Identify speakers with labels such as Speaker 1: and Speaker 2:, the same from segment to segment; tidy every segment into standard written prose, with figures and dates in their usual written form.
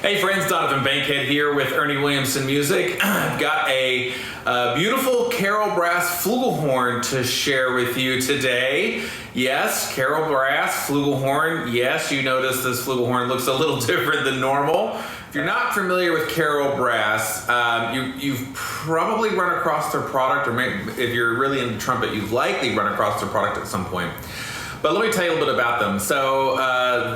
Speaker 1: Hey friends, Donovan Bankhead here with Ernie Williamson Music. I've got a beautiful CarolBrass Flugelhorn to share with you today. Yes, CarolBrass Flugelhorn. Yes, you notice this Flugelhorn looks a little different than normal. If you're not familiar with CarolBrass, you've probably run across their product, or maybe if you're really into trumpet, you've likely run across their product at some point. But let me tell you a little bit about them. So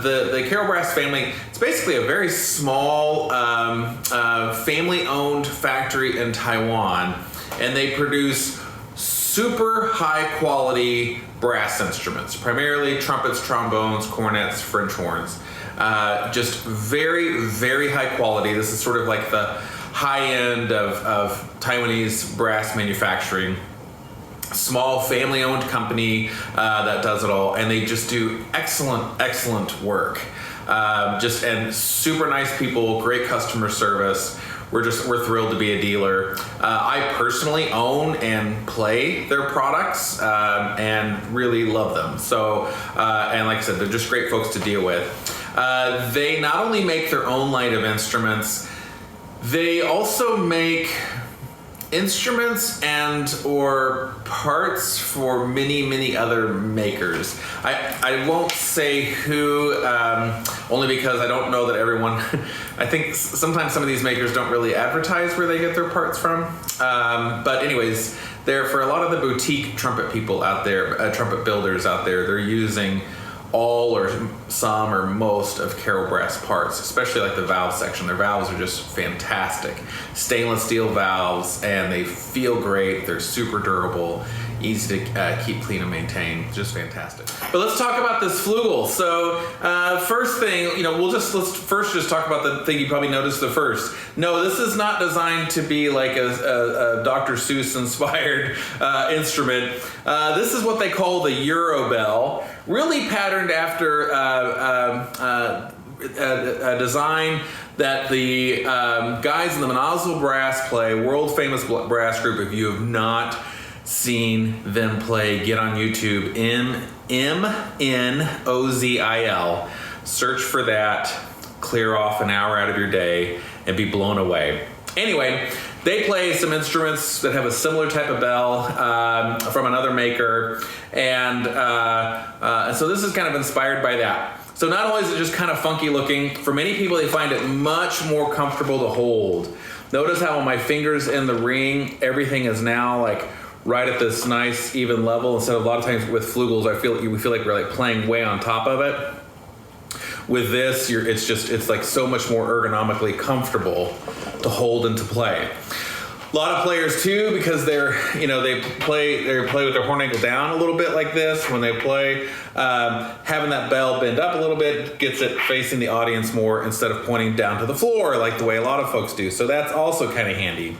Speaker 1: the CarolBrass family, it's basically a very small family-owned factory in Taiwan, and they produce super high-quality brass instruments, primarily trumpets, trombones, cornets, French horns. Just very, very high quality. This is sort of like the high end of Taiwanese brass manufacturing. Small family-owned company that does it all, and they just do excellent work. And super nice people, great customer service. We're thrilled to be a dealer. I personally own and play their products and really love them. So, and like I said, they're just great folks to deal with. They not only make their own line of instruments, they also make instruments and or parts for many other makers. I won't say who, only because I don't know that everyone I think sometimes some of these makers don't really advertise where they get their parts from, but anyways, they're for a lot of the boutique trumpet people out there, trumpet builders out there, they're using all or some or most of CarolBrass parts, especially like the valve section. Their valves are just fantastic. Stainless steel valves, and they feel great. They're super durable, easy to keep clean and maintain. Just fantastic. But let's talk about this Flugel. So first thing, let's first just talk about the thing you probably noticed the first. No, this is not designed to be like a Dr. Seuss inspired instrument. This is what they call the Eurobell, really patterned after a design that the guys in the Monozil Brass play, world famous brass group. If you have not seen them play, get on YouTube, MNOZIL, search for that, clear off an hour out of your day and be blown away. Anyway, they play some instruments that have a similar type of bell from another maker, and so this is kind of inspired by that. So not only is it just kind of funky looking, for many people they find it much more comfortable to hold. Notice how when my fingers in the ring, everything is now like right at this nice even level, instead of a lot of times with Flugels, we feel like we're like playing way on top of it. With this, it's like so much more ergonomically comfortable to hold and to play. A lot of players too, because they play with their horn angle down a little bit like this when they play. Having that bell bend up a little bit gets it facing the audience more instead of pointing down to the floor like the way a lot of folks do. So that's also kind of handy.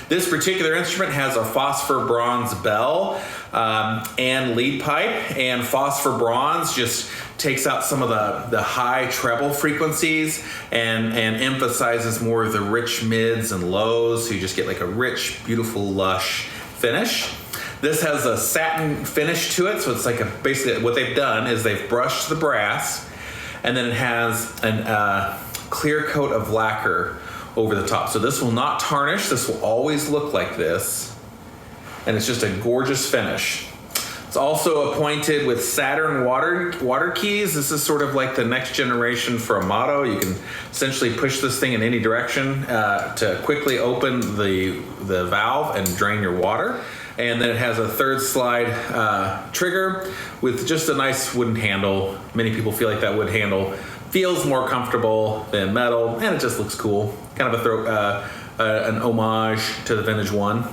Speaker 1: This particular instrument has a phosphor bronze bell and lead pipe, and phosphor bronze just takes out some of the high treble frequencies and emphasizes more of the rich mids and lows, so you just get like a rich, beautiful, lush finish. This has a satin finish to it, so it's like basically what they've done is they've brushed the brass, and then it has a clear coat of lacquer over the top. So this will not tarnish. This will always look like this, and it's just a gorgeous finish. It's also appointed with Saturn water keys. This is sort of like the next generation for a motto. You can essentially push this thing in any direction to quickly open the valve and drain your water. And then it has a third slide trigger with just a nice wooden handle. Many people feel like that wood handle feels more comfortable than metal, and it just looks cool. Kind of an homage to the vintage one.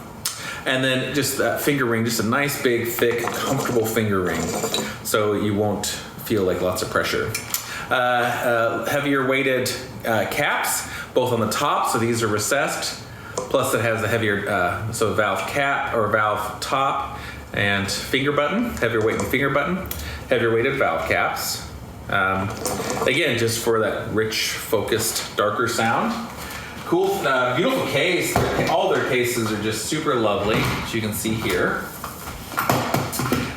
Speaker 1: And then just that finger ring, just a nice, big, thick, comfortable finger ring, so you won't feel like lots of pressure. Heavier weighted caps, both on the top, so these are recessed. Plus it has the heavier, so valve cap or valve top and finger button, heavier weight and finger button, heavier weighted valve caps. Again, just for that rich, focused, darker sound. Cool, beautiful case. All their cases are just super lovely, as you can see here.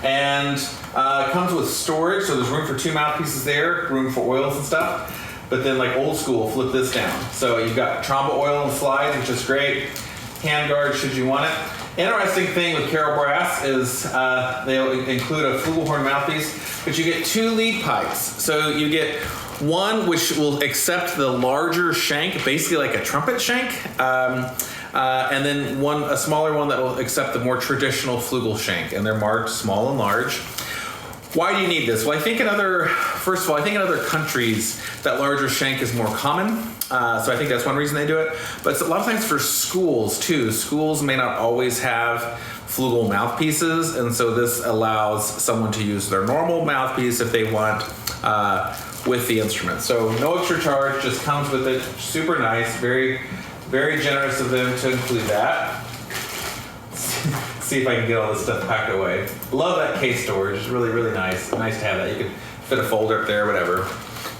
Speaker 1: And it comes with storage, so there's room for 2 mouthpieces there, room for oils and stuff. but then like old school, flip this down. So you've got Tromba oil and slides, which is great. Hand guard should you want it. Interesting thing with CarolBrass is they'll include a Flugelhorn mouthpiece, but you get 2 lead pipes. So you get one which will accept the larger shank, basically like a trumpet shank, and then a smaller one that will accept the more traditional flugel shank, and they're marked small and large. Why do you need this? Well, first of all, I think in other countries that larger shank is more common. So I think that's one reason they do it. But a lot of times for schools too, schools may not always have flugel mouthpieces, and so this allows someone to use their normal mouthpiece if they want with the instrument. So no extra charge, just comes with it. Super nice, very, very generous of them to include that. See if I can get all this stuff packed away. Love that case storage. It's really, really nice. Nice to have that. You can fit a folder up there, whatever.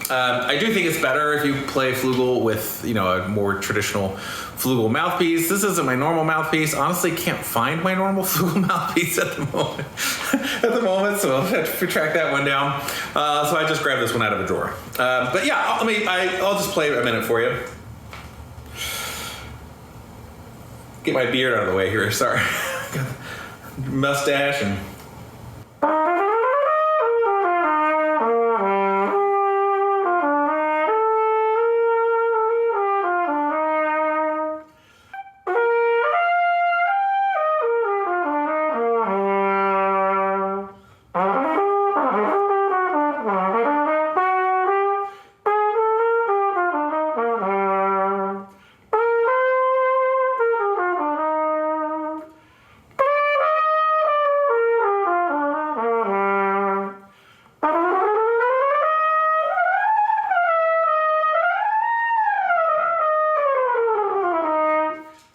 Speaker 1: I do think it's better if you play flugel with, a more traditional flugel mouthpiece. This isn't my normal mouthpiece. Honestly, can't find my normal flugel mouthpiece at the moment. So I'll have to track that one down. So I just grabbed this one out of a drawer. But yeah, I'll just play a minute for you. Get my beard out of the way here. Sorry. Got mustache and.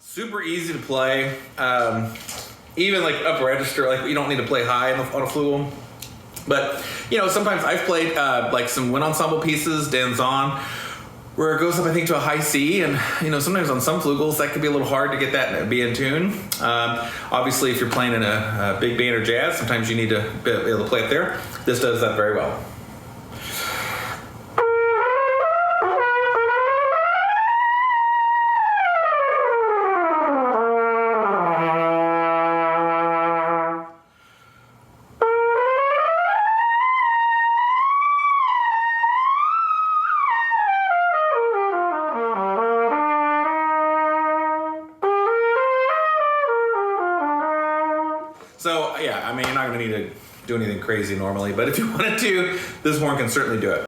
Speaker 1: Super easy to play, even like up register, like you don't need to play high on a flugel. But sometimes I've played like some wind ensemble pieces, danzon, where it goes up I think to a high C, and sometimes on some flugels that could be a little hard to get that and be in tune. Obviously, if you're playing in a big band or jazz, sometimes you need to be able to play it there. This does that very well. So yeah, you're not going to need to do anything crazy normally, but if you wanted to, this horn can certainly do it.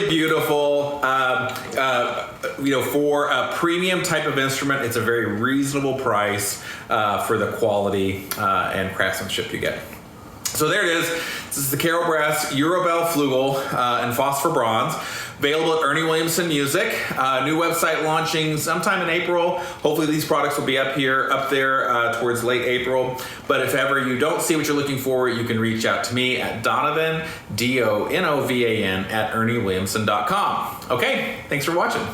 Speaker 1: Beautiful. For a premium type of instrument, it's a very reasonable price for the quality and craftsmanship you get. So there it is. This is the CarolBrass Eurobell Flugel in phosphor bronze. Available at Ernie Williamson Music. New website launching sometime in April. Hopefully these products will be up there towards late April. But if ever you don't see what you're looking for, you can reach out to me at Donovan, DONOVAN, at ErnieWilliamson.com. Okay, thanks for watching.